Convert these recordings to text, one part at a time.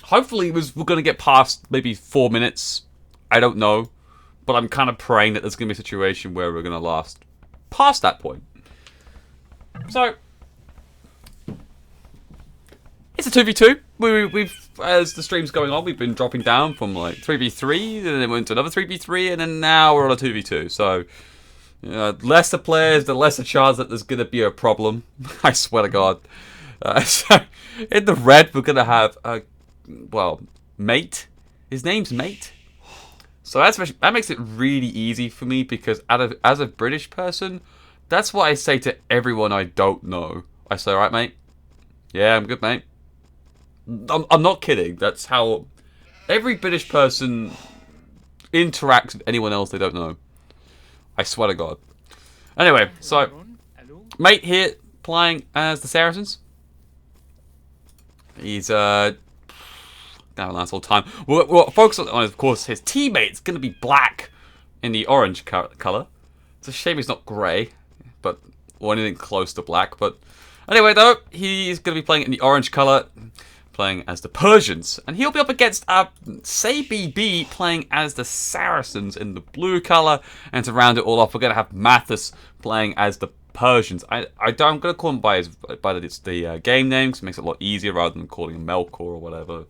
Hopefully we're going to get past maybe 4 minutes. I don't know. But I'm kind of praying that there's going to be a situation where we're going to last past that point. So, it's a 2v2. We've as the stream's going on, we've been dropping down from like 3v3, and then went to another 3v3, and then now we're on a 2v2. So, less the players, the less the chance that there's going to be a problem. I swear to God. So, in the red, we're going to have, Mate. His name's Mate. So that makes it really easy for me, because as a British person, that's what I say to everyone I don't know. I say, "Alright, mate? Yeah, I'm good, mate." I'm not kidding. That's how every British person interacts with anyone else they don't know. I swear to God. Anyway, so Mate here playing as the Saracens. He's down a nice old time. We'll focus on, of course, his teammate's going to be black in the orange colour. It's a shame he's not grey, or anything close to black. But anyway, though, he's going to be playing in the orange colour, playing as the Persians, and he'll be up against BB playing as the Saracens in the blue colour. And to round it all off, we're going to have Mattheus playing as the Persians. I'm going to call him by the game name, because it makes it a lot easier rather than calling him Melkor or whatever.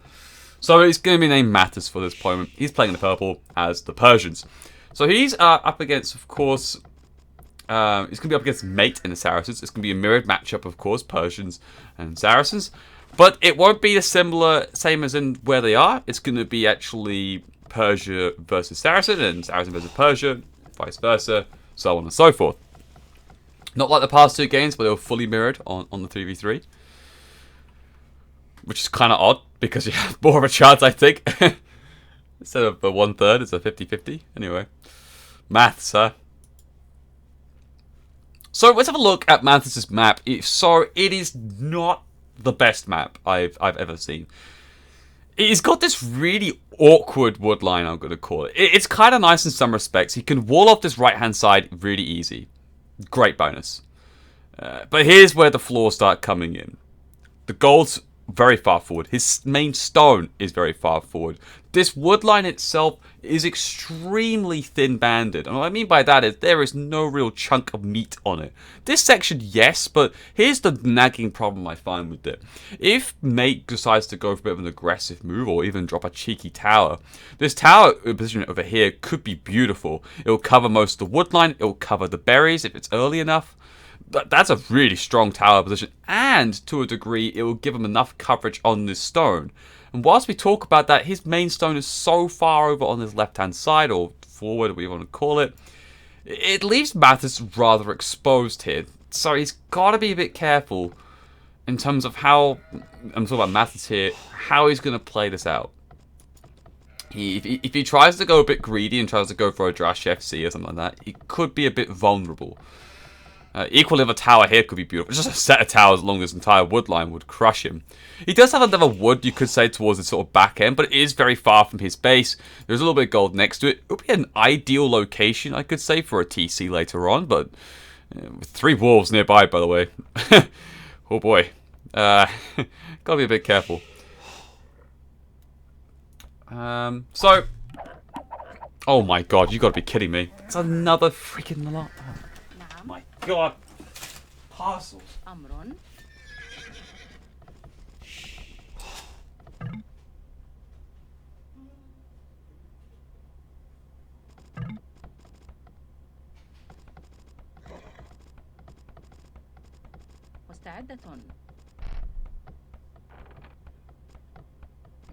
So he's going to be named Mattheus for this point. He's playing in the purple as the Persians. So he's up against, of course, he's going to be up against Mate in the Saracens. It's going to be a mirrored matchup, of course, Persians and Saracens. But it won't be same as in where they are. It's going to be actually Persia versus Saracen, and Saracen versus Persia, vice versa, so on and so forth. Not like the past two games, where they were fully mirrored on the 3v3. Which is kind of odd, because you have more of a chance, I think. Instead of a 1/3, it's a 50-50. Anyway. Maths, huh? So let's have a look at Matthews' map. So it is not the best map I've ever seen. It's got this really awkward wood line, I'm going to call it. It's kind of nice in some respects. He can wall off this right-hand side really easy. Great bonus. But here's where the flaws start coming in. The gold's very far forward. His main stone is very far forward. This wood line itself is extremely thin-banded. And what I mean by that is there is no real chunk of meat on it. This section, yes, but here's the nagging problem I find with it. If Mate decides to go for a bit of an aggressive move or even drop a cheeky tower, this tower position over here could be beautiful. It will cover most of the wood line. It will cover the berries if it's early enough. That's a really strong tower position, and to a degree it will give him enough coverage on this stone. And whilst we talk about that, his main stone is so far over on his left hand side, or forward, whatever you want to call it, it leaves Mattheus rather exposed here. So he's got to be a bit careful in terms of how, I'm talking about Mattheus here, how he's going to play this out. If he tries to go a bit greedy and tries to go for a Drash FC or something like that, he could be a bit vulnerable. Equally, the tower here could be beautiful. Just a set of towers along this entire wood line would crush him. He does have another wood, you could say, towards the sort of back end, but it is very far from his base. There's a little bit of gold next to it. It would be an ideal location, I could say, for a TC later on, but with 3 wolves nearby, by the way. Oh boy. Gotta be a bit careful. So... Oh my god, you gotta be kidding me. It's another freaking lot. My god. Parcels. Amron. مستعدة.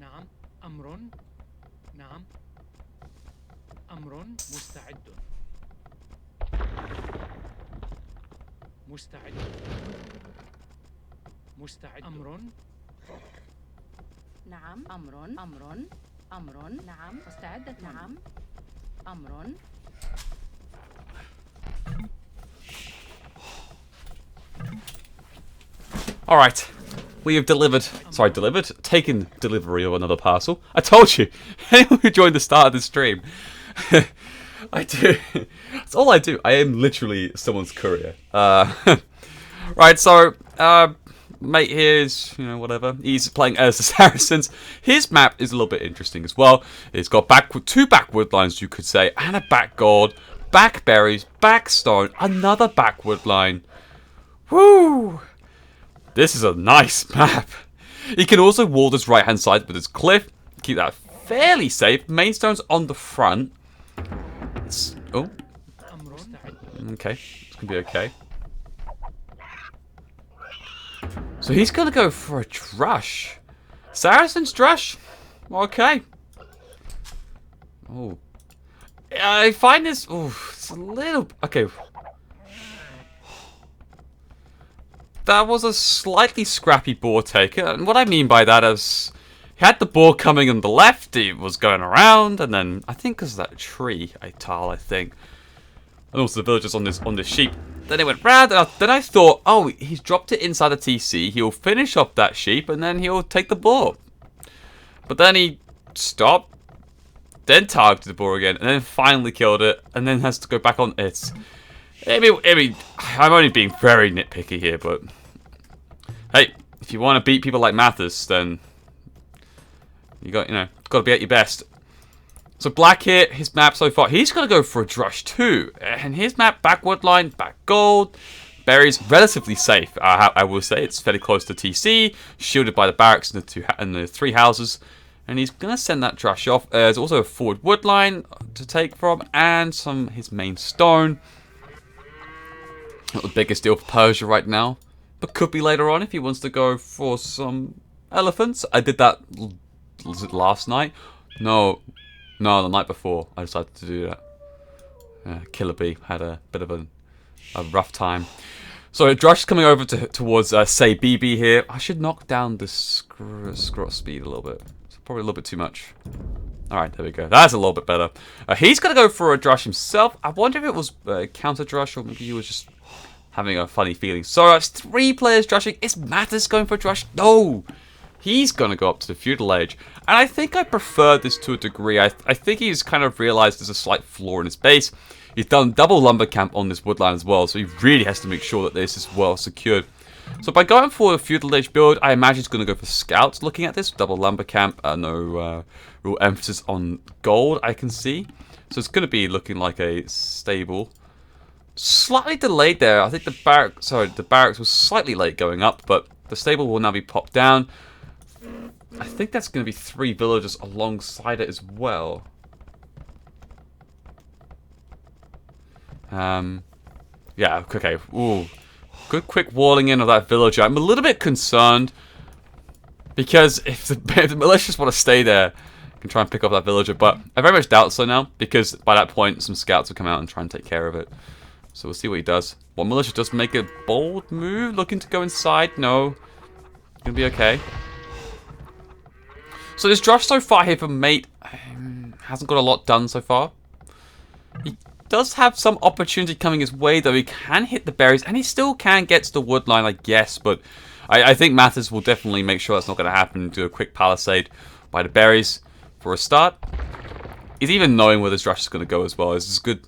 نعم. أمر. نعم. أمر مستعد. مستعد. مستعد. أمر. نعم. أمر. أمر. أمر. نعم. مستعدة. نعم. أمر. Alright. We have taken delivery of another parcel. I told you. Anyone who joined the start of the stream. I do. That's all I do. I am literally someone's courier. Right, so, mate here is, you know, whatever. He's playing as the Saracens. His map is a little bit interesting as well. It's got two backwood lines, you could say, and a back gold, back berries, back stone, another backwood line. Woo! This is a nice map. He can also wall this right-hand side with his cliff. Keep that fairly safe. Main stone's on the front. Oh. Okay. It's going to be okay. So he's going to go for a drush. Saracen's drush. Okay. Oh. I find this... Oh, it's a little... Okay. That was a slightly scrappy board taker. And what I mean by that is... He had the ball coming on the left, it was going around, and then I think because of that tree, I think. And also the villagers on this sheep. Then it went round, and then I thought, oh, he's dropped it inside the TC, he'll finish off that sheep, and then he'll take the ball. But then he stopped, then targeted the ball again, and then finally killed it, and then has to go back on it. I mean, I'm only being very nitpicky here, but... Hey, if you want to beat people like Mattheus, then... You got to be at your best. So Black here, his map so far, he's going to go for a drush too. And his map, backwood line, back gold, berries, relatively safe. I will say it's fairly close to TC, shielded by the barracks and the three houses. And he's going to send that drush off. There's also a forward wood line to take from, and his main stone. Not the biggest deal for Persia right now, but could be later on if he wants to go for some elephants. I did that. Was it last night? No, the night before I decided to do that. Killer Bee had a bit of a rough time. So Drush coming over towards say BB here. I should knock down the scroll speed a little bit. It's probably a little bit too much. Alright, there we go. That's a little bit better. He's going to go for a Drush himself. I wonder if it was counter Drush or maybe he was just having a funny feeling. So it's 3 players Drushing. Is Mattheus going for a Drush? No! He's going to go up to the Feudal Age. And I think I prefer this to a degree. I think he's kind of realized there's a slight flaw in his base. He's done double lumber camp on this woodline as well, so he really has to make sure that this is well secured. So by going for a Feudal Age build, I imagine he's going to go for scouts looking at this. Double lumber camp, no real emphasis on gold, I can see. So it's going to be looking like a stable. Slightly delayed there. I think the barracks was slightly late going up, but the stable will now be popped down. I think that's going to be 3 villagers alongside it as well. Yeah, okay. Ooh. Good quick walling in of that villager. I'm a little bit concerned because if the militias want to stay there, I can try and pick up that villager, but I very much doubt so now because by that point some scouts will come out and try and take care of it. So we'll see what he does. One militia does make a bold move, looking to go inside. No. Gonna be okay. So this draft so far here from Mate hasn't got a lot done so far. He does have some opportunity coming his way, though. He can hit the berries, and he still can get to the wood line, I guess. But I think Mattheus will definitely make sure that's not going to happen and do a quick palisade by the berries for a start. He's even knowing where this draft is going to go as well. This is good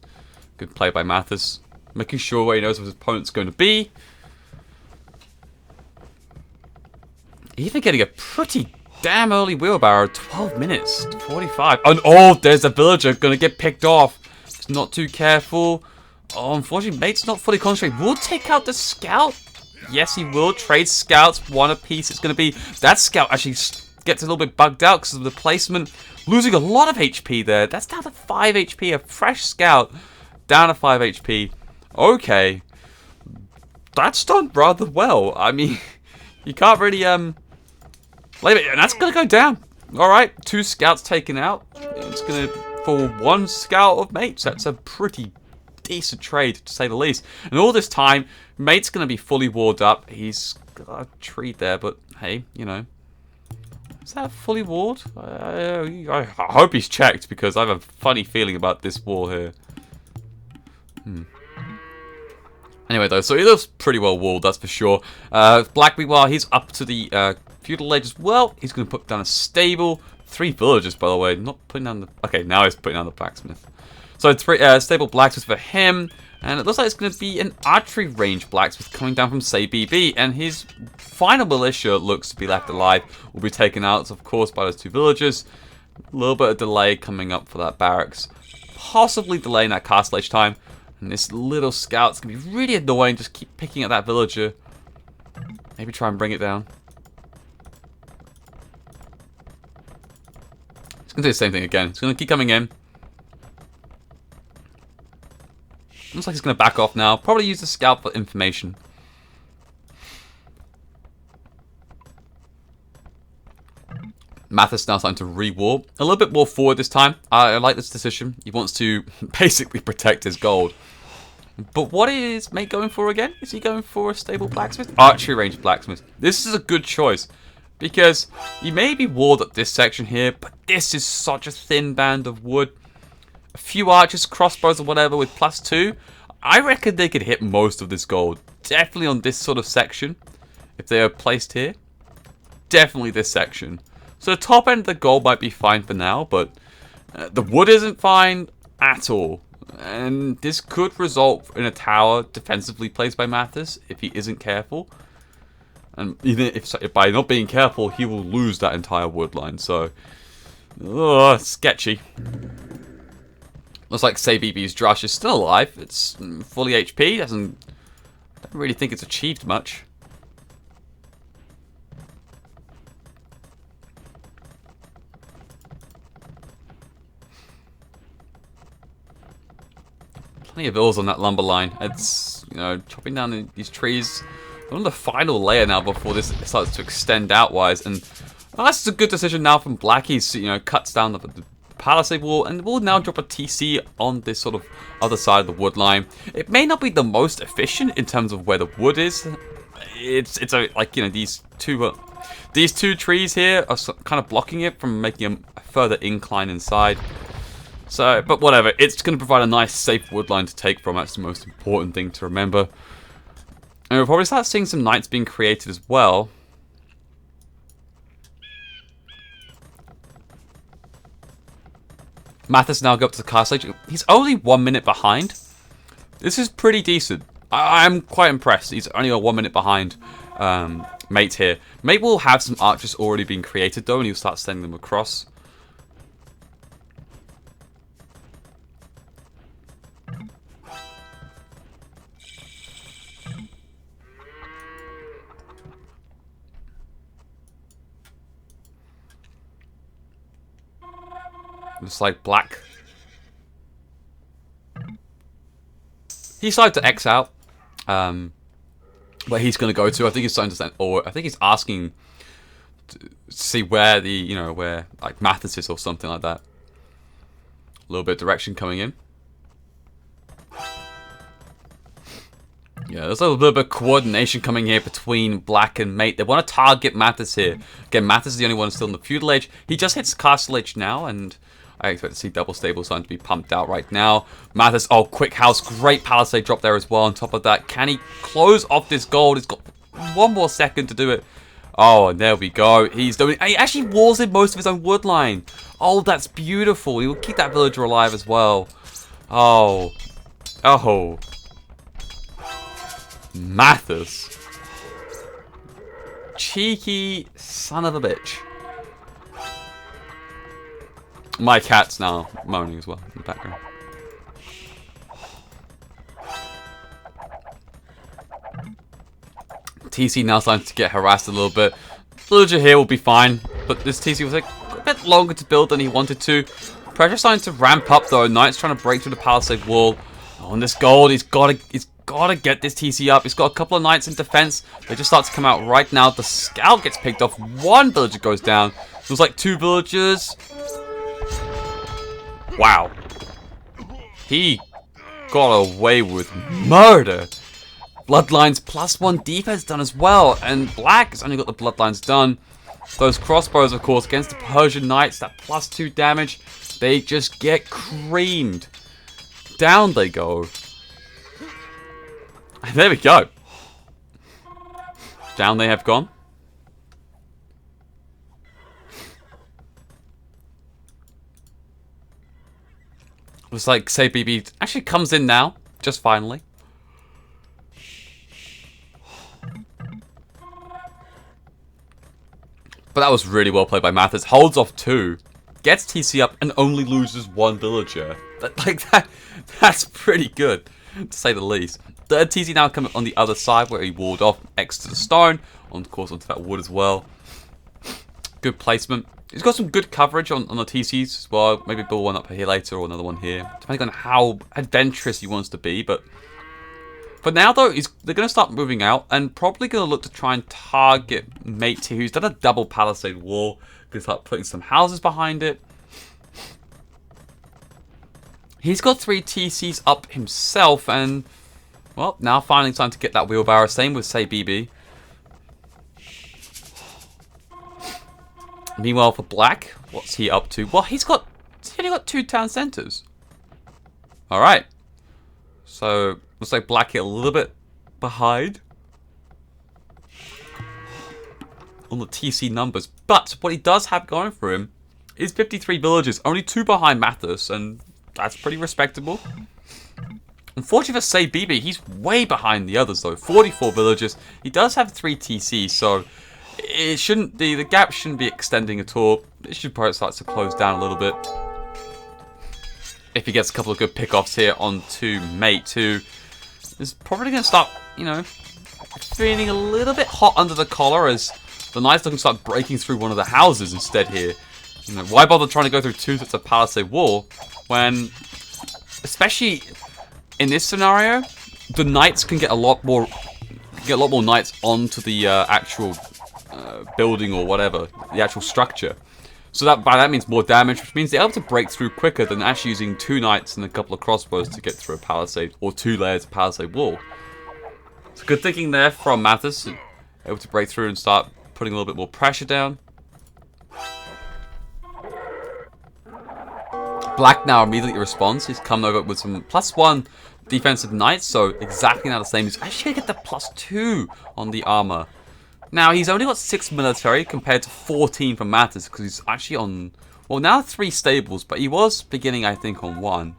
play by Mattheus. Making sure where he knows what his opponent's going to be. Even getting a pretty damn early wheelbarrow, 12 minutes, 45. And oh, there's a villager going to get picked off. He's not too careful. Oh, unfortunately, Mate's not fully concentrated. Will take out the scout. Yes, he will. Trade scouts, 1 apiece. It's going to be... That scout actually gets a little bit bugged out because of the placement. Losing a lot of HP there. That's down to 5 HP. A fresh scout down to 5 HP. Okay. That's done rather well. I mean, you can't really... Leave it, and that's going to go down. Alright, 2 scouts taken out. It's going to fall 1 scout of Mates. That's a pretty decent trade, to say the least. And all this time, Mate's going to be fully walled up. He's got a tree there, but hey, you know. Is that fully walled? I hope he's checked, because I have a funny feeling about this wall here. Anyway, though, so he looks pretty well walled, that's for sure. Black, meanwhile, he's up to the... Feudal Age as well. He's going to put down a stable. 3 villagers, by the way. Not putting down the... Okay, now he's putting down the blacksmith. So 3 stable blacksmith for him. And it looks like it's going to be an archery range blacksmith coming down from Say BB. And his final militia looks to be left alive. Will be taken out, of course, by those two villagers. A little bit of delay coming up for that barracks. Possibly delaying that castle age time. And this little scout's going to be really annoying. Just keep picking at that villager. Maybe try and bring it down. It's going to do the same thing again. It's going to keep coming in. Looks like he's going to back off now. Probably use the scout for information. Mattheus now starting to re-war. A little bit more forward this time. I like this decision. He wants to basically protect his gold. But what is mate going for again? Is he going for a stable blacksmith? Archery range blacksmith. This is a good choice. Because you may be walled up this section here, but this is such a thin band of wood. A few archers, crossbows or whatever with +2. I reckon they could hit most of this gold. Definitely on this sort of section. If they are placed here. Definitely this section. So the top end of the gold might be fine for now, but the wood isn't fine at all. And this could result in a tower defensively placed by Mattheus if he isn't careful. And even if by not being careful, he will lose that entire wood line. So, sketchy. Looks like Say BB's Drush is still alive. It's fully HP. Don't really think it's achieved much. Plenty of ills on that lumber line. It's, you know, chopping down these trees. We're on the final layer now before this starts to extend outwise. And that's a good decision now from Black. He's, you know, cuts down the palisade wall and will now drop a TC on this sort of other side of the wood line. It may not be the most efficient in terms of where the wood is. It's like, you know, these two trees here are kind of blocking it from making a further incline inside. So, but whatever, it's going to provide a nice safe wood line to take from. That's the most important thing to remember. And we'll probably start seeing some knights being created as well. Mattheus now go up to the castle age. He's only 1 minute behind. This is pretty decent. I'm quite impressed. He's only 1 minute behind Mate here. Mate will have some archers already being created though, and he'll start sending them across. Looks like Black. He decided to X out. Where he's going to go to. I think he's starting to send, or I think he's asking to see where the, you know, where like Mattheus is or something like that. A little bit of direction coming in. Yeah, there's a little bit of coordination coming here between Black and Mate. They want to target Mattheus here. Again, Mattheus is the only one still in the feudal age. He just hits castle age now, and I expect to see double stable starting to be pumped out right now. Mattheus, oh, quick house, great palisade drop there as well. On top of that, can he close off this gold? He's got 1 more second to do it. Oh, and there we go. He's doing. He actually walls in most of his own wood line. Oh, that's beautiful. He will keep that villager alive as well. Oh, oh, Mattheus, cheeky son of a bitch. My cat's now moaning as well in the background. TC now starting to get harassed a little bit. Villager here will be fine, but this TC was like a bit longer to build than he wanted to. Pressure starting to ramp up though. Knight's trying to break through the palisade wall. Oh, and this gold, he's gotta get this TC up. He's got a couple of knights in defense. They just start to come out right now. The scout gets picked off. 1 villager goes down. There's like 2 villagers. Wow. He got away with murder. Bloodlines +1 defense done as well. And Black has only got the bloodlines done. Those crossbows, of course, against the Persian Knights, that +2 damage, they just get creamed. Down they go. And there we go. Down they have gone. Looks like Say BB actually comes in now. Just finally. But that was really well played by Mattheus. Holds off 2. Gets TC up and only loses 1 villager. That's pretty good, to say the least. Third TC now coming on the other side where he walled off next to the stone. Of course, onto that wood as well. Good placement. He's got some good coverage on the TCs as well. Maybe build one up here later or another one here. Depending on how adventurous he wants to be. But for now, though, they're going to start moving out. And probably going to look to try and target Mate here, who's done a double palisade wall. Going to start putting some houses behind it. He's got 3 TCs up himself. And, well, now finally time to get that wheelbarrow. Same with, say, BB. Meanwhile, for Black, what's he up to? Well, he's only got 2 town centers. Alright. So, looks like Black hit a little bit behind on the TC numbers. But what he does have going for him is 53 villages. Only 2 behind Mattheus, and that's pretty respectable. Unfortunately for Say BB, he's way behind the others though. 44 villages. He does have 3 TC, so it shouldn't be, the gap shouldn't be extending at all. It should probably start to close down a little bit. If he gets a couple of good pickoffs here onto Mate 2, it's probably going to start, you know, feeling a little bit hot under the collar as the Knights looking to start breaking through one of the houses instead here. You know, why bother trying to go through 2 sets of palisade wall when, especially in this scenario, the Knights can get a lot more Knights onto the actual building or whatever, the actual structure. So that by that means more damage, which means they're able to break through quicker than actually using 2 Knights and a couple of crossbows to get through a palisade or 2 layers of palisade wall. It's good thinking there from Mattheus, able to break through and start putting a little bit more pressure down. Black now immediately responds. He's come over with some +1 defensive Knights, so exactly now the same. He's actually going to get the +2 on the armor. Now, he's only got 6 military compared to 14 from Mattheus, because he's actually on, well, now 3 stables, but he was beginning, I think, on 1.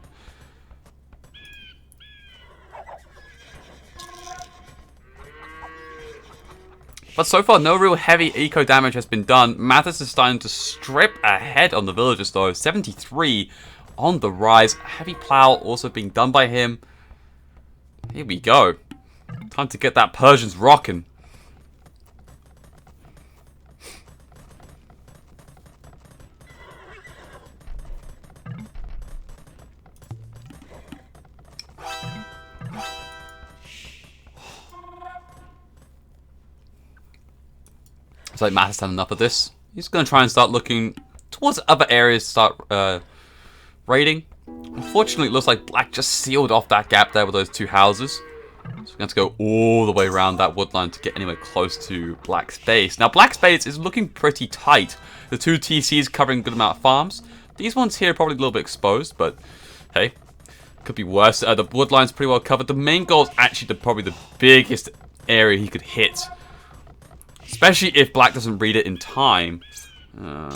But so far, no real heavy eco damage has been done. Mattheus is starting to strip ahead on the villagers, though. 73 on the rise. Heavy plow also being done by him. Here we go. Time to get that Persians rocking. It's like Matt has done enough of this. He's going to try and start looking towards other areas to start raiding. Unfortunately, it looks like Black just sealed off that gap there with those 2 houses. So we're going to have to go all the way around that wood line to get anywhere close to Black's base. Now, Black's base is looking pretty tight. The 2 TCs covering a good amount of farms. These ones here are probably a little bit exposed, but hey, could be worse. The wood line's pretty well covered. The main goal is actually probably the biggest area he could hit. Especially if Black doesn't read it in time. My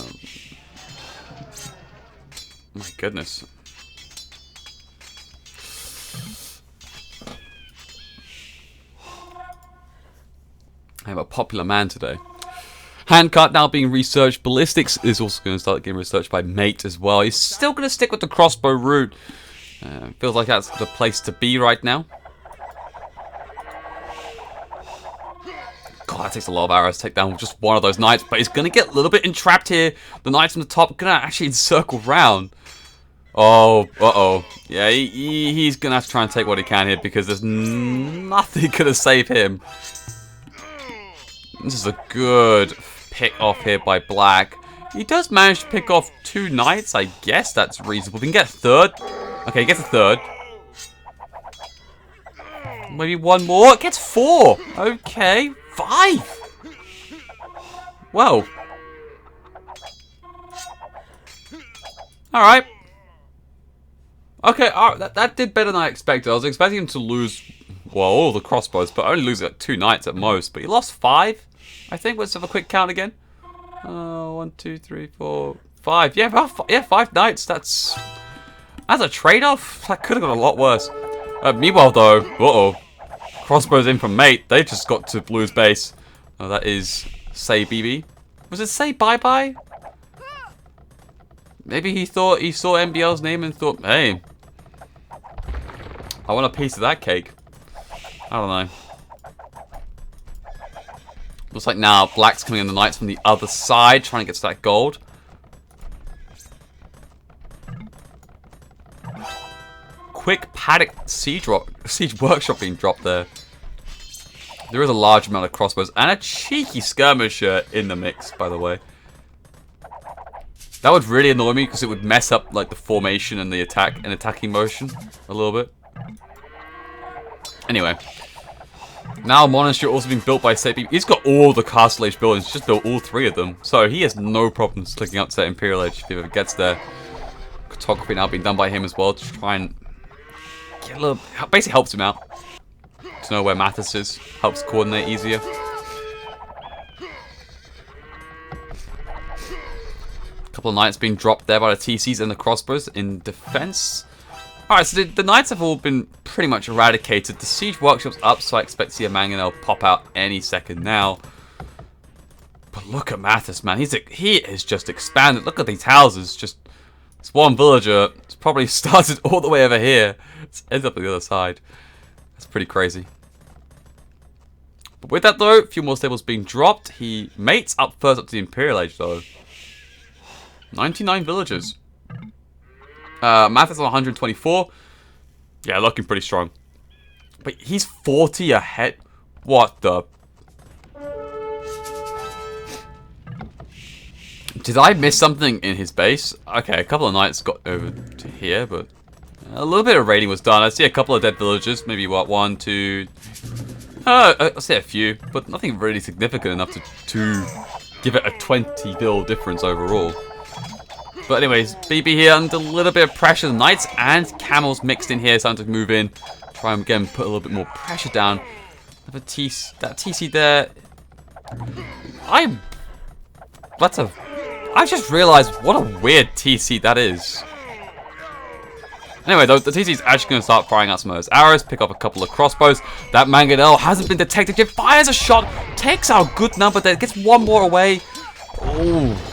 goodness. I am a popular man today. Handcart now being researched. Ballistics is also going to start getting researched by Mate as well. He's still going to stick with the crossbow route. Feels like that's the place to be right now. God, that takes a lot of arrows to take down with just one of those Knights, but he's going to get a little bit entrapped here. The Knights on the top going to actually circle round. Oh, uh-oh. Yeah, he's going to have to try and take what he can here because there's nothing going to save him. This is a good pick off here by Black. He does manage to pick off 2 Knights. I guess that's reasonable. We can get a 3rd. Okay, he gets a 3rd. Maybe 1 more. It gets 4. Okay. 5! Whoa. Alright. Okay, that did better than I expected. I was expecting him to lose, well, all the crossbows, but only lose like 2 Knights at most. But he lost 5, I think. Let's have a quick count again. 1, 2, 3, 4, 5. Yeah, 5 Knights. That's a trade-off. That could have gone a lot worse. Meanwhile, though, crossbows in from mate. They just got to blue's base. Oh, that is say BB. Was it say bye bye? Maybe he thought he saw MBL's name and thought, hey, I want a piece of that cake. I don't know. Looks like now black's coming in the knights from the other side, trying to get to that gold. Quick paddock siege workshop being dropped there. There is a large amount of crossbows and a cheeky skirmisher in the mix, by the way. That would really annoy me because it would mess up like the formation and the attacking motion a little bit. Anyway, now monastery also being built by Sepi. He's got all the castle age buildings. He's just built all 3 of them, so he has no problems clicking up to that Imperial Age if he ever gets there. Cartography now being done by him as well to try and get a little, basically helps him out to know where Mattheus is, helps coordinate easier. A couple of knights being dropped there by the TCs and the crossbows in defense. Alright, so the knights have all been pretty much eradicated. The siege workshop's up, so I expect to see a mangonel pop out any second now. But look at Mattheus, man. He is just expanded. Look at these houses. Just this one villager. It's probably started all the way over here. It's ended up on the other side. That's pretty crazy. But with that though, a few more stables being dropped. He mates up first up to the Imperial Age though. 99 villagers. Mattheus on 124. Yeah, looking pretty strong. But he's 40 ahead. What the? Did I miss something in his base? Okay, a couple of knights got over to here, but a little bit of raiding was done. I see a couple of dead villagers. Maybe what, 1, 2. I'll say a few, but nothing really significant enough to give it a 20 bill difference overall. But anyways, BB here under a little bit of pressure. Knights and camels mixed in here, starting to move in. Try and again put a little bit more pressure down. That TC there. I just realized what a weird TC that is. Anyway, though, the TC is actually going to start firing out some of those arrows, pick up a couple of crossbows. That mangonel hasn't been detected yet. Fires a shot, takes out a good number there, gets one more away. Oh.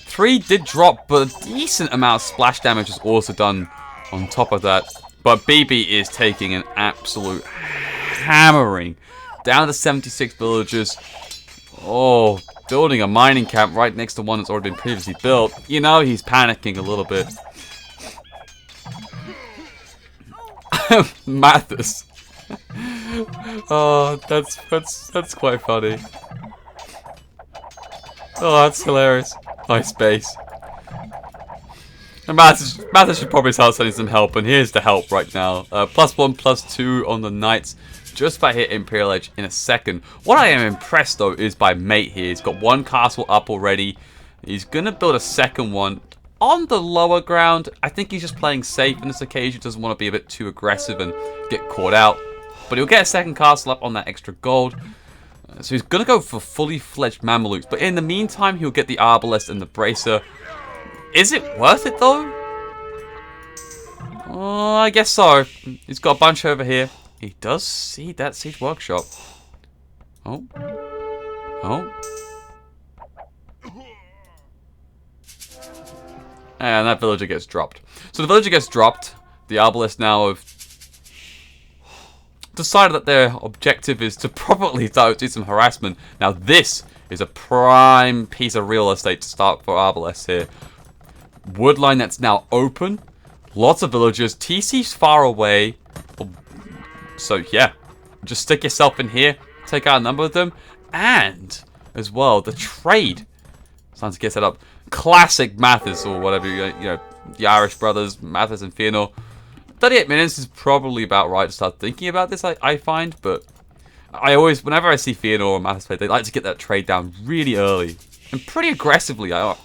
3 did drop, but a decent amount of splash damage is also done on top of that. But BB is taking an absolute hammering. Down to 76 villagers. Oh, building a mining camp right next to one that's already been previously built. You know, he's panicking a little bit. Mattheus. Oh, that's quite funny. Oh, that's hilarious. Nice base. And Mattheus should probably start sending some help, and here's the help right now. +1, +2 on the knights. Just about hit Imperial Edge in a second. What I am impressed though is by mate here. He's got 1 castle up already. He's gonna build a second one on the lower ground. I think he's just playing safe on this occasion. Doesn't want to be a bit too aggressive and get caught out. But he'll get a second castle up on that extra gold. So he's going to go for fully fledged Mamelukes. But in the meantime, he'll get the Arbalest and the Bracer. Is it worth it, though? Oh, I guess so. He's got a bunch over here. He does see that siege workshop. Oh. Oh. And that villager gets dropped. So the villager gets dropped. The Arbalest now have decided that their objective is to probably do some harassment. Now this is a prime piece of real estate to start for Arbalest here. Woodline that's now open. Lots of villagers. TC's far away. So yeah, just stick yourself in here. Take out a number of them. And as well, the trade. Starting to get set up. Classic Mattheus or whatever, you know, the Irish brothers, Mattheus and Fëanor. 38 minutes is probably about right to start thinking about this, I find, but I always, whenever I see Fëanor or Mattheus play, they like to get that trade down really early and pretty aggressively. I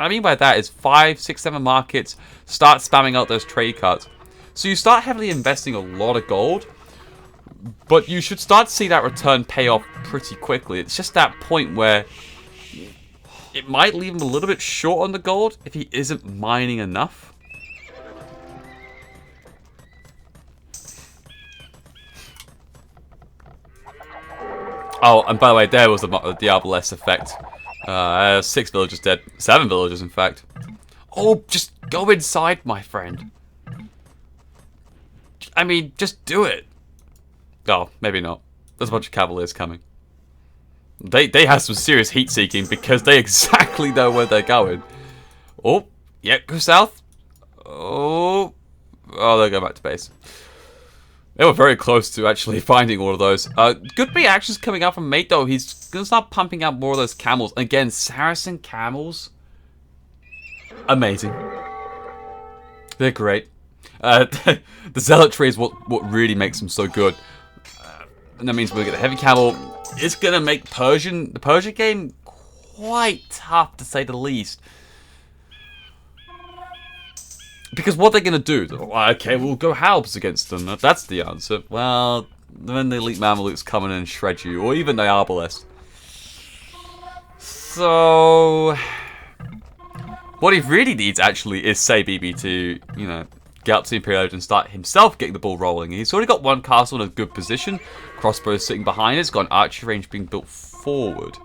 mean by that is 5, 6, 7 markets, start spamming out those trade cards. So you start heavily investing a lot of gold, but you should start to see that return pay off pretty quickly. It's just that point where it might leave him a little bit short on the gold if he isn't mining enough. Oh, and by the way, there was the Diaboless effect. 6 villagers dead. 7 villagers, in fact. Oh, just go inside, my friend. I mean, just do it. Oh, maybe not. There's a bunch of cavaliers coming. They have some serious heat seeking because they exactly know where they're going. Oh, yeah, go south. Oh, they'll go back to base. They were very close to actually finding all of those. Good reactions coming out from Mate though. He's gonna start pumping out more of those camels. Again, Saracen camels, amazing. They're great. The zealotry is what really makes them so good. And that means we'll get the heavy camel. It's gonna make the Persian game quite tough to say the least. Because what they're gonna do? Okay, we'll go Halbs against them. That's the answer. Well, then the elite Mamelukes come in and shred you, or even the Arbalest. So, what he really needs actually is say BB to, you know, get up to the Imperial Age and start himself getting the ball rolling. He's already got one castle in a good position. Crossbows sitting behind it. It's got an archery range being built forward.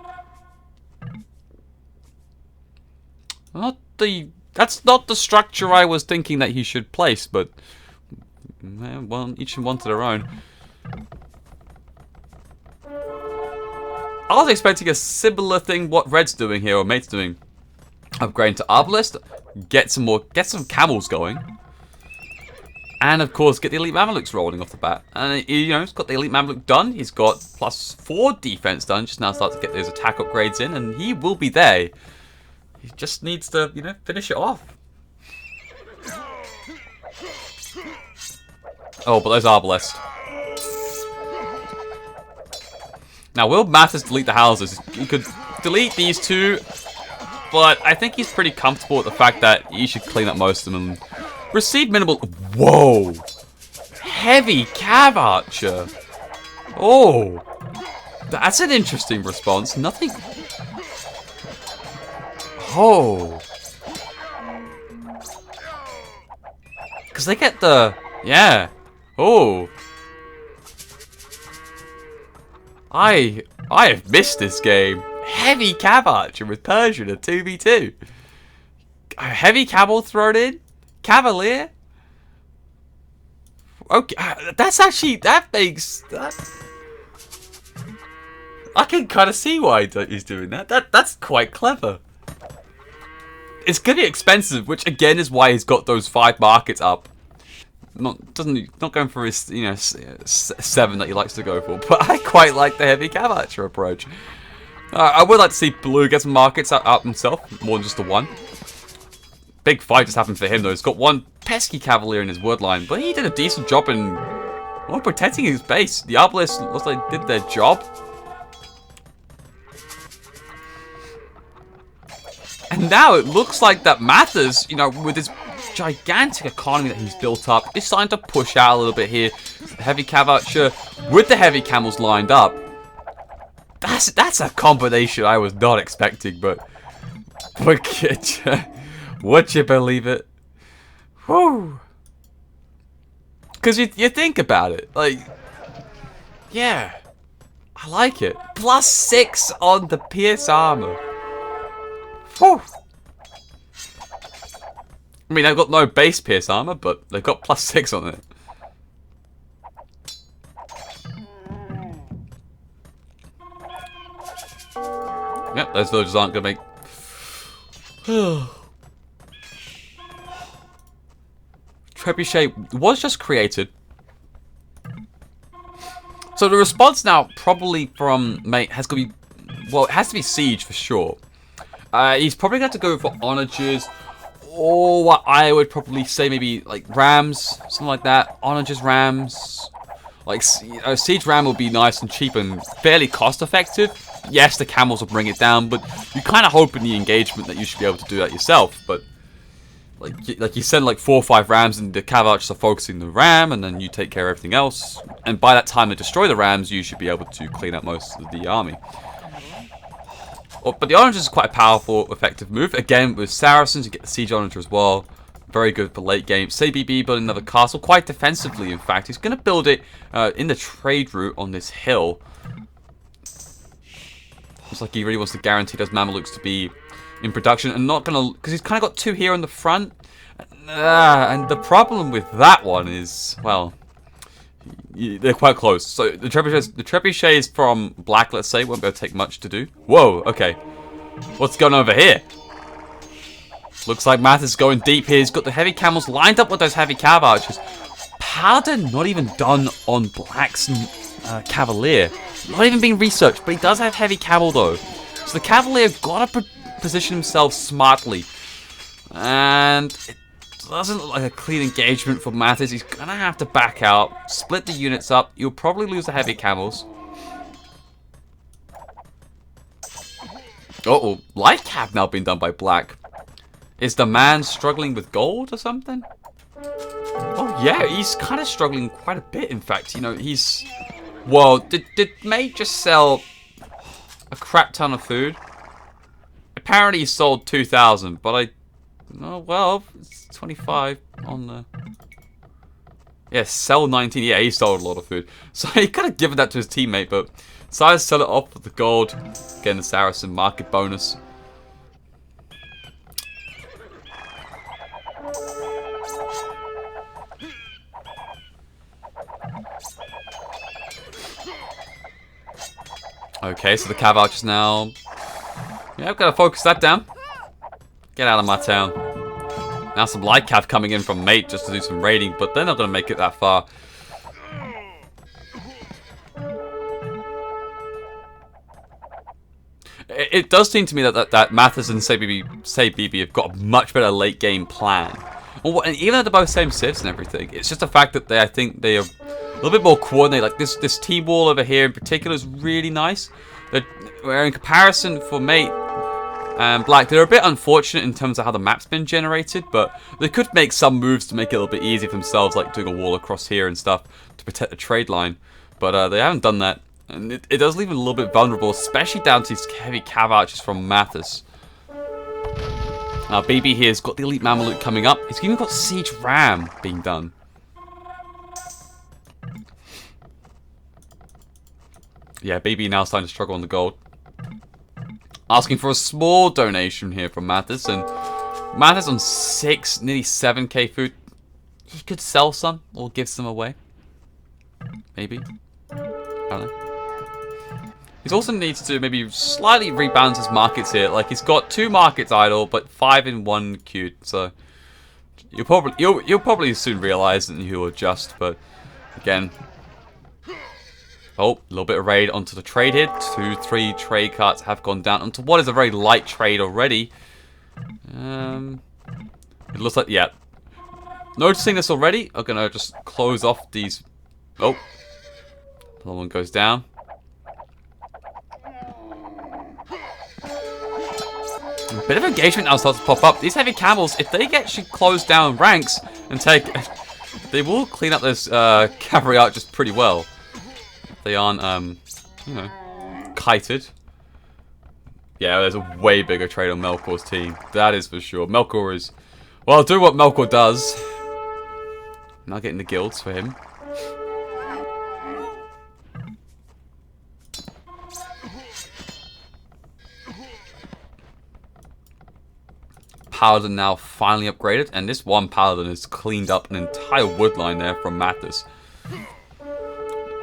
That's not the structure I was thinking that he should place, but well, each one to their own. I was expecting a similar thing what Red's doing here, or Mate's doing. Upgrade to Arbalest, get some camels going. And of course, get the Elite Mamelukes rolling off the bat. And you know, he's got the Elite Mameluke done. He's got +4 defense done. Just now start to get those attack upgrades in, and he will be there. He just needs to, you know, finish it off. Oh, but those Arbalest. Now, will Mattheus delete the houses? He could delete these two, but I think he's pretty comfortable with the fact that he should clean up most of them and receive minimal... Whoa! Heavy Cav Archer! Oh! That's an interesting response. Nothing... Oh! Because they get the... Yeah. Oh. I have missed this game. Heavy Cav Archer with Persian, a 2v2. A heavy Camel thrown in? Cavalier? Okay, that's actually... That makes... That... I can kind of see why he's doing that. That's quite clever. It's going to be expensive, which again is why he's got those 5 markets up. Not going for his 7 that he likes to go for, but I quite like the heavy Cav Archer approach. I would like to see Blue get some markets up himself, more than just the one. Big fight just happened for him though. He's got one pesky Cavalier in his word line, but he did a decent job in protecting his base. The Arbalest looks like they did their job. And now it looks like that Mattheus, you know, with his gigantic economy that he's built up, is starting to push out a little bit here. The heavy Cav Archer with the heavy camels lined up. That's a combination I was not expecting, but would you believe it? Whew. Because you think about it, like, yeah, I like it. +6 on the pierce armor. Whew. I mean, they've got no base pierce armor, but they've got +6 on it. Yep, those villagers aren't going to make... Trebuchet was just created. So the response now, probably from Mate, has to be... Well, it has to be Siege for sure. He's probably going to go for Onagers, or what I would probably say maybe like Rams, something like that. Onagers, Rams. Like, you know, Siege Ram will be nice and cheap and fairly cost effective. Yes, the camels will bring it down, but you kind of hope in the engagement that you should be able to do that yourself. But like you send like 4 or 5 Rams, and the Cav Archers are focusing the Ram, and then you take care of everything else. And by that time they destroy the Rams, you should be able to clean up most of the army. But the Onager is quite a powerful, effective move. Again, with Saracens, you get the Siege Onager as well. Very good for late game. CBB building another castle, quite defensively, in fact. He's going to build it in the trade route on this hill. Looks like he really wants to guarantee those Mamelukes to be in production and not gonna, because he's kind of got 2 here on the front. And the problem with that one is, well, they're quite close. So the trebuchets from black, let's say, won't be able to take much to do. Whoa, okay. What's going on over here? Looks like Mattheus is going deep here. He's got the heavy camels lined up with those heavy cav archers. Paladin not even done on black's cavalier. Not even being researched, but he does have heavy camel though. So the cavalier gotta position himself smartly. And it doesn't look like a clean engagement for Mattheus. He's gonna have to back out, split the units up. You'll probably lose the heavy camels. Uh-oh, light cav now being done by black. Is the man struggling with gold or something? Oh yeah, he's kind of struggling quite a bit, in fact. You know, he's... Well, did mate just sell a crap ton of food? Apparently he sold 2,000, but I... Oh, well, it's 25 on the... Yeah, sell 19. Yeah, he sold a lot of food. So he could have given that to his teammate, but decided to sell it off with the gold. Again, the Saracen market bonus. Okay, so the cav archers now... Yeah, I've got to focus that down. Get out of my town. Now some light cav coming in from mate just to do some raiding, but they're not going to make it that far. It does seem to me that Mattheus and say BB have got a much better late game plan. And even though they're both same civs and everything, it's just the fact that I think they are a little bit more coordinated. Like this team wall over here in particular is really nice. Where in comparison for mate and black, they're a bit unfortunate in terms of how the map's been generated, but they could make some moves to make it a little bit easier for themselves, like doing a wall across here and stuff to protect the trade line. But they haven't done that. And it does leave him a little bit vulnerable, especially down to these heavy cav archers from Mattheus. Now BB here's got the elite Mameluke coming up. He's even got siege ram being done. Yeah, BB now starting to struggle on the gold. Asking for a small donation here from Mattheus, and Mattheus on 6, nearly 7k food. He could sell some or give some away. Maybe. I don't know. He also needs to maybe slightly rebalance his markets here. Like he's got 2 markets idle, but 5 in 1 queued. So you'll probably soon realize that he'll adjust. But again, oh, a little bit of raid onto the trade here. 2, 3 trade carts have gone down onto what is a very light trade already. It looks like, yeah. Noticing this already, I'm gonna just close off these. Oh, another one goes down. A bit of engagement now starts to pop up. These heavy camels, if they get actually close down ranks and take, they will clean up those cavalry archers pretty well. They aren't, you know, kited. Yeah, there's a way bigger trade on Melkor's team. That is for sure. Melkor is, well, do what Melkor does. Not getting the guilds for him. Paladin now finally upgraded, and this one Paladin has cleaned up an entire wood line there from Mattheus.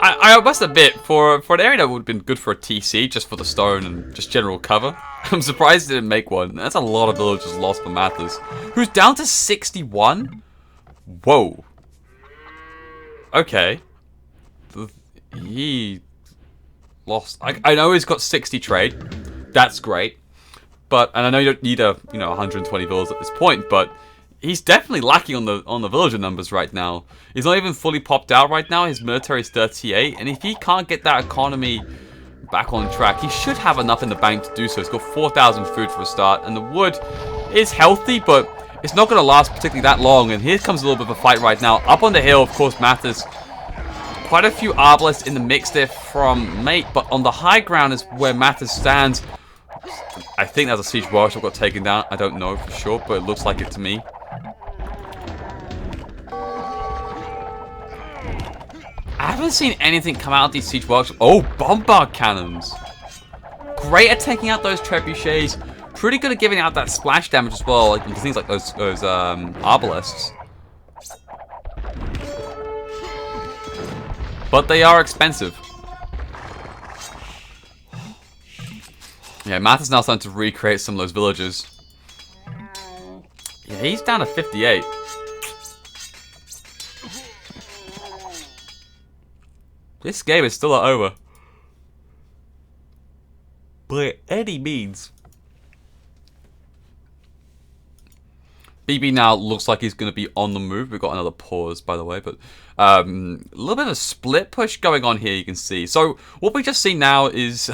I must admit, for an area that would have been good for a TC, just for the stone and just general cover, I'm surprised he didn't make one. That's a lot of villagers lost for Mattheus, who's down to 61? Whoa. Okay. He lost. I know he's got 60 trade. That's great. But, and I know you don't need 120 villagers at this point, but he's definitely lacking on the villager numbers right now. He's not even fully popped out right now. His military is 38, and if he can't get that economy back on track, he should have enough in the bank to do so. He's got 4,000 food for a start, and the wood is healthy, but it's not going to last particularly that long. And here comes a little bit of a fight right now. Up on the hill, of course, Mattheus. Quite a few arbalists in the mix there from mate, but on the high ground is where Mattheus stands. I think there's a siege warrior got taken down. I don't know for sure, but it looks like it to me. I haven't seen anything come out of these siege warriors. Oh, bombard cannons. great at taking out those trebuchets. Pretty good at giving out that splash damage as well, like things like those arbalésts. But they are expensive. Yeah, Mattheus now starting to recreate some of those villages. Yeah, he's down to 58. This game is still not over. By any means. BB now looks like he's going to be on the move. We've got another pause, by the way, but a little bit of a split push going on here, you can see. So what we just see now is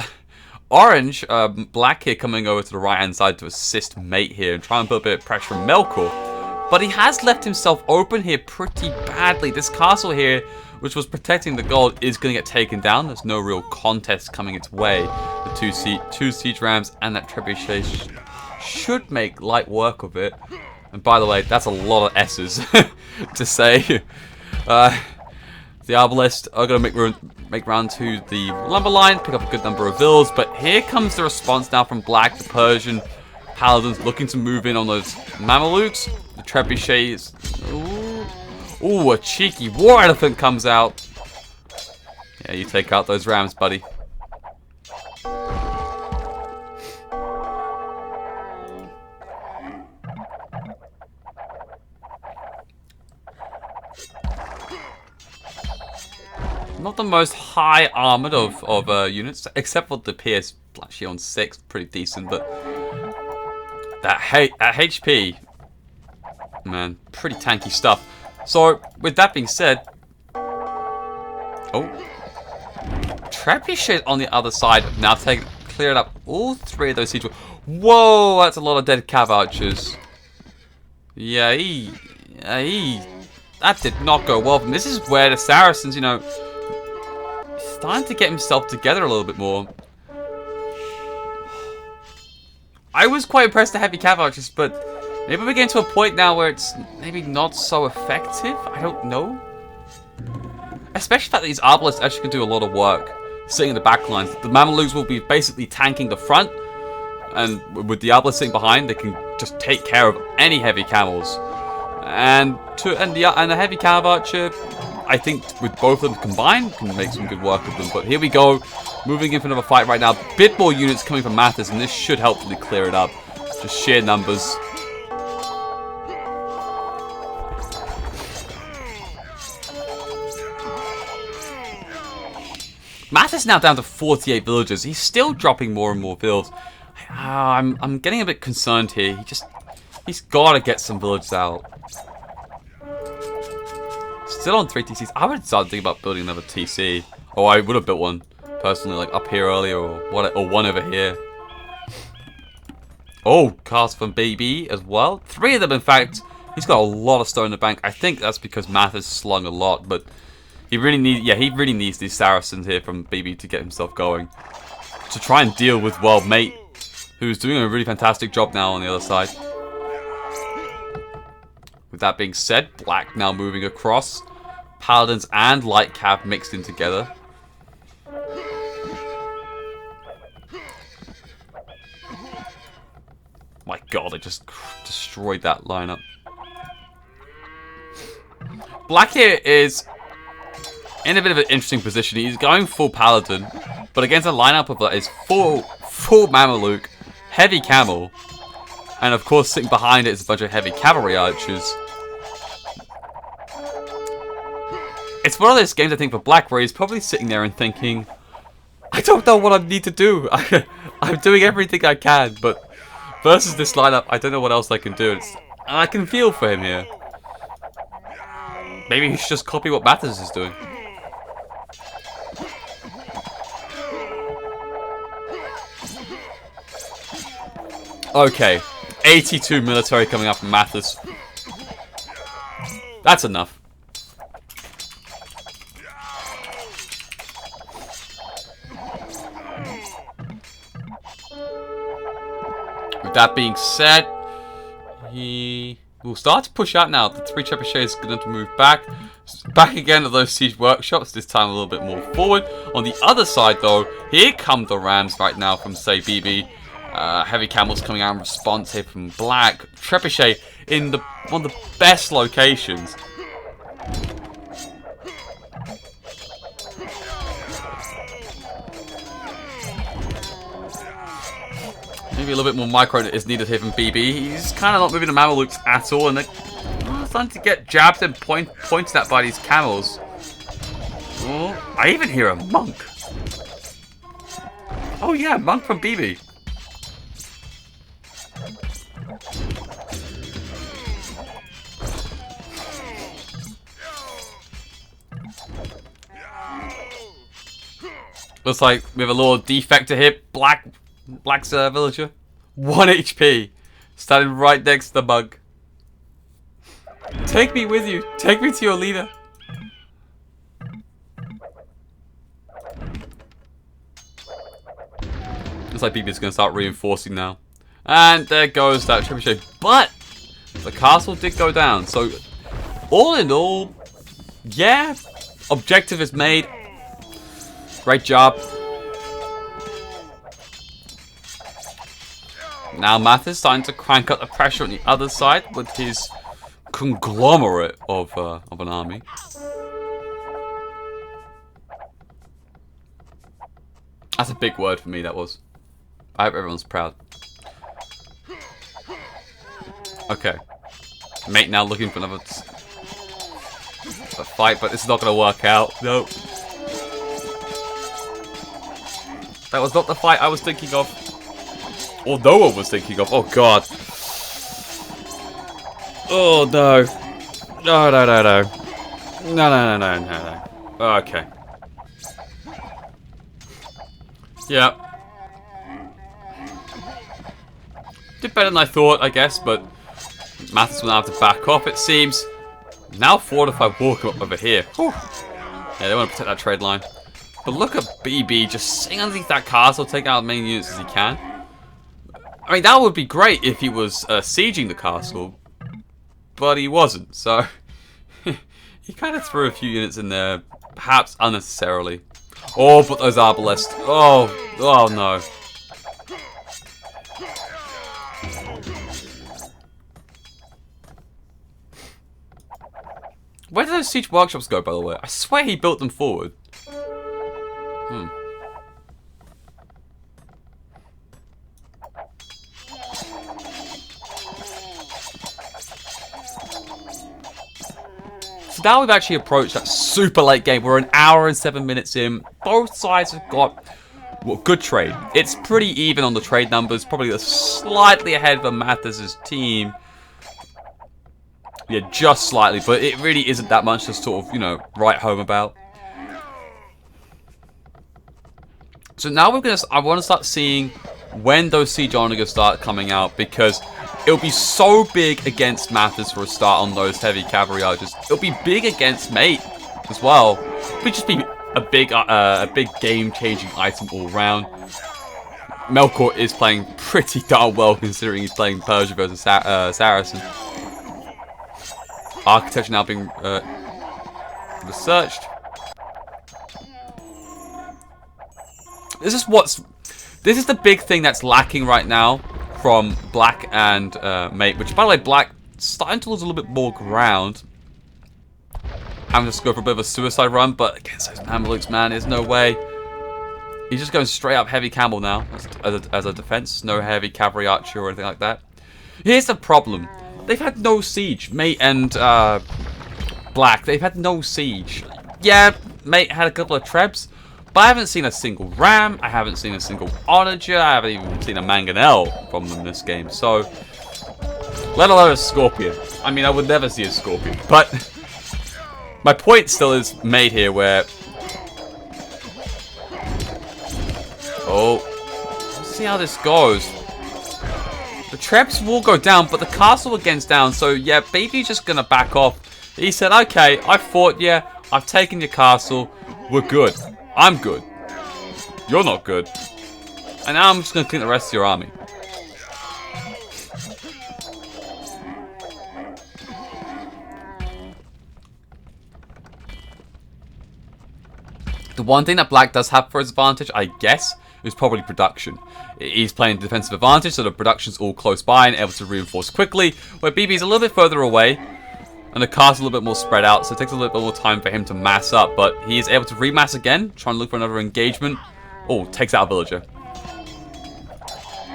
Orange, Black here coming over to the right-hand side to assist Mate here and try and put a bit of pressure on Melkor. But he has left himself open here pretty badly. This castle here, which was protecting the gold, is going to get taken down. There's no real contest coming its way. The two siege rams and that trebuchet should make light work of it. And by the way, that's a lot of S's to say. The Arbalists are going to make round to the lumber line, pick up a good number of vills. But here comes the response now from Black, the Persian Paladins looking to move in on those Mamelukes. The trebuchets. Ooh, a cheeky war elephant comes out. Yeah, you take out those rams, buddy. Not the most high armored of units, except for the PS actually on 6, pretty decent, but that HP, man, pretty tanky stuff. So, with that being said, trebuchet on the other side now cleared up all three of those siege. Whoa, that's a lot of dead cav archers. Yeah, that did not go well. And this is where the Saracens, you know, starting to get himself together a little bit more. I was quite impressed with heavy cav archers, but maybe we're getting to a point now where it's maybe not so effective. I don't know. Especially the fact that these Arbalists actually can do a lot of work sitting in the back lines. The Mamelukes will be basically tanking the front, and with the Arbalists sitting behind, they can just take care of any heavy camels. And the heavy cav archer, I think with both of them combined, can make some good work of them. But here we go, moving in for another fight right now. Bit more units coming from Mattheus, and this should hopefully clear it up. Just sheer numbers. Mattheus now down to 48 villagers. He's still dropping more and more vills. I'm getting a bit concerned here. He's got to get some villages out. Still on 3 TCs. I would start thinking about building another TC. Oh, I would have built one personally, like up here earlier, or one over here. Oh, cast from BB as well. 3 of them, in fact. He's got a lot of stone in the bank. I think that's because Mattheus slung a lot, but he really needs these Saracens here from BB to get himself going, to try and deal with, well, Mate, who's doing a really fantastic job now on the other side. With that being said, Black now moving across. Paladins and Light Cav mixed in together. My god, I just destroyed that lineup. Black here is in a bit of an interesting position. He's going full Paladin, but against a lineup of is full Mameluke, heavy Camel, and of course sitting behind it is a bunch of heavy cavalry archers. It's one of those games, I think, for Black, where he's probably sitting there and thinking, I don't know what I need to do. I'm doing everything I can, but versus this lineup, I don't know what else I can do. And I can feel for him here. Maybe he should just copy what Mattheus is doing. Okay, 82 military coming up from Mattheus. That's enough. With that being said, he We'll start to push out now. The 3 trebuchets are going to move back. Back again to those siege workshops, this time a little bit more forward. On the other side, though, here come the rams right now from, say, BB. Heavy camels coming out in response here from Black. Trebuchet in one of the best locations. Maybe a little bit more micro is needed here from BB. He's kind of not moving the Mamelukes at all, and they're starting to get jabbed and pointed at by these camels. Oh, I even hear a monk. Oh yeah, monk from BB. Looks like we have a little defector here. Black's villager. 1 HP. Standing right next to the bug. Take me with you. Take me to your leader. Looks like BB's going to start reinforcing now. And there goes that trebuchet. But the castle did go down. So all in all, yeah, objective is made. Great job. Now Mattheus starting to crank up the pressure on the other side with his conglomerate of an army. That's a big word for me, that was. I hope everyone's proud. Okay. Mate now looking for another fight, but this is not going to work out. Nope. That was not the fight I was thinking of. Or no one was thinking of. Oh god. Oh no. No, no, no, no. No, no, no, no, no, no. Okay. Yeah. Did better than I thought, I guess, but Mattheus will now have to back off, it seems. Now fortified wall come up over here. Whew. Yeah, they want to protect that trade line. But look at BB just sitting underneath that castle, taking out as many units as he can. I mean, that would be great if he was sieging the castle, but he wasn't, so he kind of threw a few units in there, perhaps unnecessarily. Oh, but those arbalests. Oh, oh no. Where did those siege workshops go, by the way? I swear he built them forward. So now we've actually approached that super late game. We're an hour and 7 minutes in. Both sides have got good trade. It's pretty even on the trade numbers. Probably slightly ahead of Matthews' team. Yeah, just slightly, but it really isn't that much to sort of, you know, write home about. So now I want to start seeing when those siege onagers start coming out, because it'll be so big against Matthews for a start on those heavy cavalry archers. It'll be big against Mate as well. It'll just be a big game-changing item all round. Melkor is playing pretty darn well considering he's playing Persia versus Saracen. Architecture now being researched. This is the big thing that's lacking right now from Black and Mate, which by the way, Black starting to lose a little bit more ground. Having to go for a bit of a suicide run, but against those Mamelukes, man, there's no way. He's just going straight up heavy camel now as a defense. No heavy cavalry archer or anything like that. Here's the problem. They've had no siege. Mate and Black, they've had no siege. Yeah, Mate had a couple of trebs, but I haven't seen a single ram. I haven't seen a single onager. I haven't even seen a mangonel from them this game. So, let alone a scorpion. I mean, I would never see a scorpion. But my point still is made here where... Oh, let's see how this goes. The trebs will go down, but the castle again's down. So, yeah, Baby's just going to back off. He said, okay, I fought, yeah. I've taken your castle. We're good. I'm good. You're not good. And now I'm just going to clean the rest of your army. The one thing that Black does have for his advantage, I guess, is probably production. He's playing defensive advantage, so the production's all close by and able to reinforce quickly, where BB's a little bit further away, and the cast's a little bit more spread out, so it takes a little bit more time for him to mass up, but he is able to remass again, trying to look for another engagement. Oh, takes out a villager.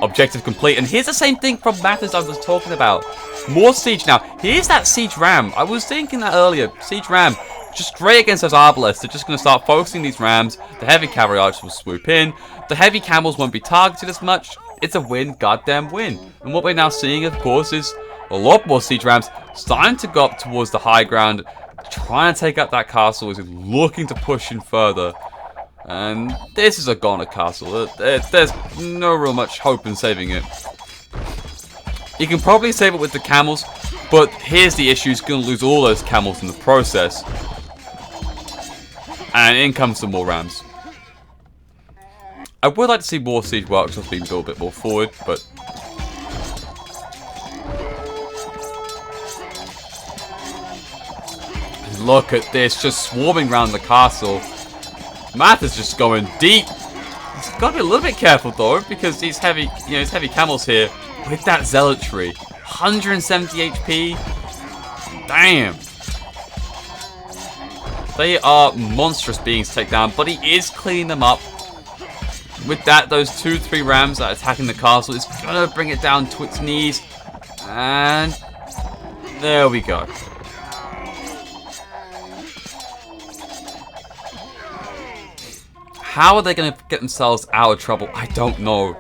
Objective complete, and here's the same thing from Mattheus I was talking about. More siege now. Here's that siege ram. I was thinking that earlier. Siege ram. Just great against those arbalists. They're just going to start focusing these rams. The heavy cavalry archers will swoop in. The heavy camels won't be targeted as much. It's a win, goddamn win. And what we're now seeing, of course, is a lot more siege rams starting to go up towards the high ground, trying to take out that castle, is looking to push in further. And this is a goner castle. There's no real much hope in saving it. You can probably save it with the camels, but here's the issue. He's going to lose all those camels in the process. And in comes some more rams. I would like to see more siege workshops being built a bit more forward, but look at this, just swarming around the castle. Math is just going deep. He's got to be a little bit careful though, because these heavy, his heavy camels here with that zealotry, 170 HP. Damn. They are monstrous beings to take down, but he is cleaning them up. With that, those 2-3 rams that are attacking the castle is gonna bring it down to its knees, and there we go. How are they going to get themselves out of trouble? I don't know.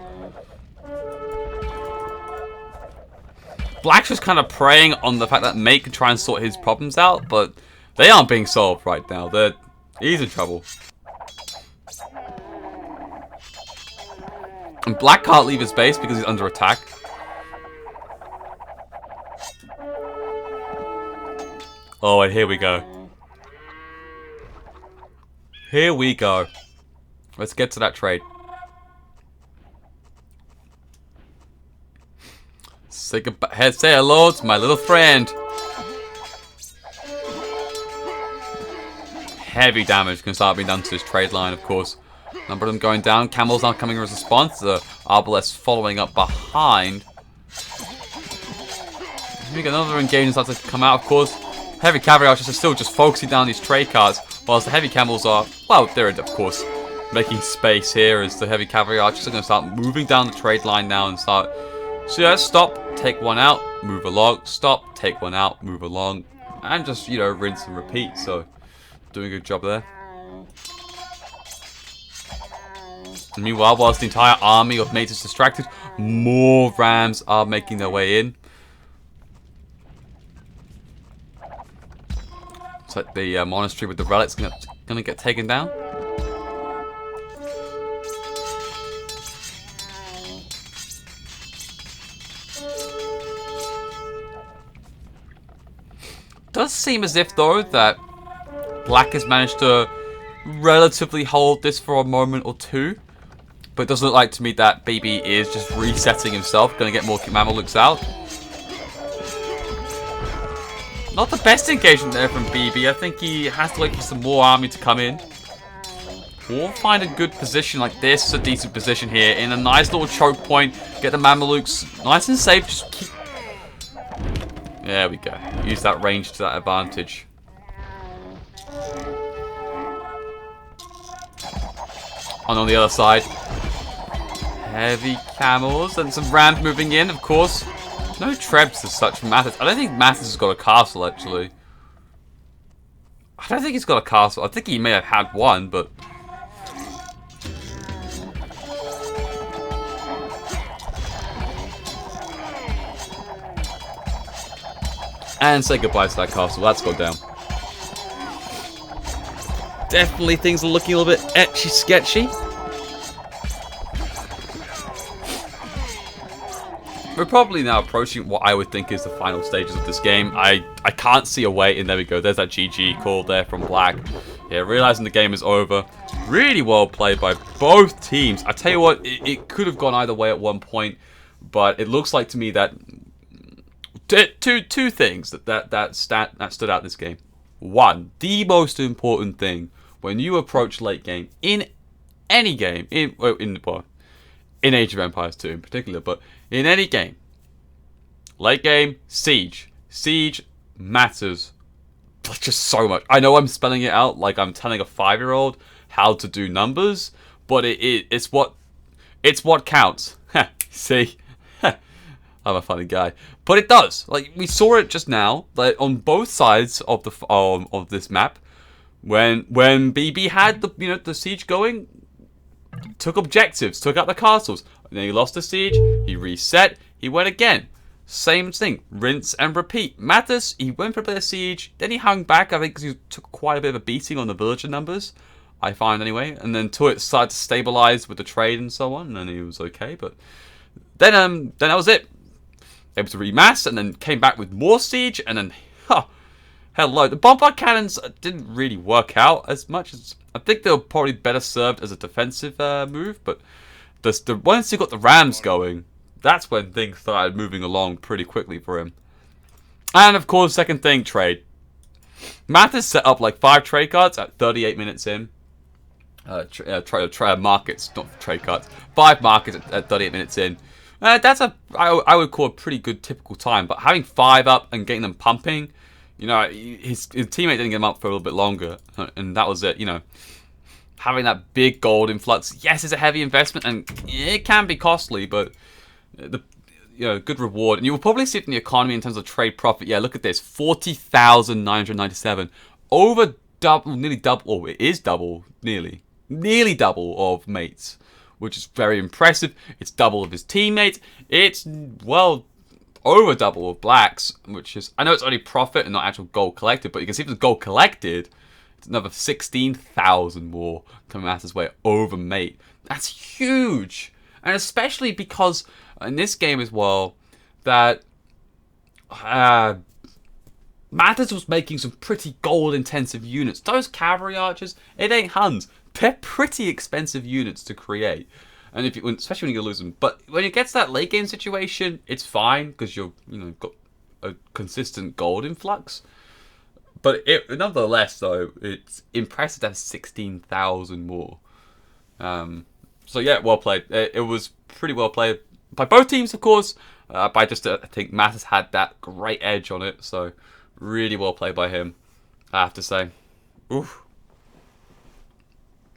Black's just kind of preying on the fact that Mate can try and sort his problems out, but they aren't being solved right now. He's in trouble. And Black can't leave his base because he's under attack. Oh, and here we go. Here we go. Let's get to that trade. Say goodbye. Say hello to my little friend. Heavy damage can start being done to this trade line, of course. Number of them going down. Camels now coming as a response. The arbalists following up behind. Here we go. Another engagement starts to come out, of course. Heavy cavalry archers are still just focusing down these trade carts, whilst the heavy camels are, well, they're of course making space here as the heavy cavalry archers are going to start moving down the trade line now and start. So yeah, stop, take one out, move along, stop, take one out, move along, and just, rinse and repeat. So, doing a good job there. And meanwhile, whilst the entire army of mates is distracted, more rams are making their way in. It's like the monastery with the relics gonna get taken down. Does seem as if though that Black has managed to relatively hold this for a moment or two, but it doesn't look like to me that BB is just resetting himself, gonna get more Mamelukes out. Not the best engagement there from BB. I think he has to wait for some more army to come in. Or find a good position like this. A decent position here in a nice little choke point. Get the Mamelukes nice and safe. Just keep... There we go. Use that range to that advantage. And on the other side, heavy camels and some rams moving in, of course. No trebs as such from Mattheus. I don't think Mattheus has got a castle, actually. I don't think he's got a castle. I think he may have had one, but... And say goodbye to that castle. Let's go down. Definitely things are looking a little bit etchy sketchy. We're probably now approaching what I would think is the final stages of this game. I can't see a way, and there we go. There's that GG call there from Black. Yeah, realizing the game is over. Really well played by both teams. I tell you what, it could have gone either way at one point, but it looks like to me that two things that stood out this game. One, the most important thing when you approach late game in any game, in Age of Empires 2 in particular, but in any game, late game, Siege matters just so much. I know I'm spelling it out like I'm telling a 5-year-old how to do numbers, but it's what counts. See, I'm a funny guy, but it does. Like, we saw it just now, like on both sides of the of this map, when BB had the siege going, took objectives, took out the castles, and then he lost the siege. He reset. He went again. Same thing, rinse and repeat. Matthus, he went for a bit of siege, then he hung back, I think, because he took quite a bit of a beating on the villager numbers, I find anyway, and then Tuit started to stabilize with the trade and so on, and then he was okay, but then that was it. Able to remass, and then came back with more siege, and then, hello. The bombard cannons didn't really work out as much as, I think they were probably better served as a defensive move, but once he got the rams going, that's when things started moving along pretty quickly for him. And of course, second thing, trade. Matthus set up like 5 trade cards at 38 minutes in. Markets, not trade cards. 5 markets at 38 minutes in. That's I would call a pretty good typical time. But having 5 up and getting them pumping, his teammate didn't get them up for a little bit longer, and that was it. Having that big gold influx, yes, it's a heavy investment and it can be costly, but good reward, and you will probably see it in the economy in terms of trade profit. Yeah, look at this, 40,997, over double, nearly double. Oh, it is double, nearly double of mates, which is very impressive. It's double of his teammates. It's over double of blacks, which is, I know it's only profit and not actual gold collected, but you can see if the gold collected, it's another 16,000 more coming out his way over mate. That's huge. And especially because in this game as well, that Matthus was making some pretty gold-intensive units. Those cavalry archers, it ain't Huns. They're pretty expensive units to create, and especially when you lose them. But when it gets to that late game situation, it's fine because you've got a consistent gold influx. But nonetheless, though, it's impressive to have 16,000 more. So yeah, well played. It was pretty well played by both teams, of course. But I think Matthus had that great edge on it. So really well played by him, I have to say. Oof.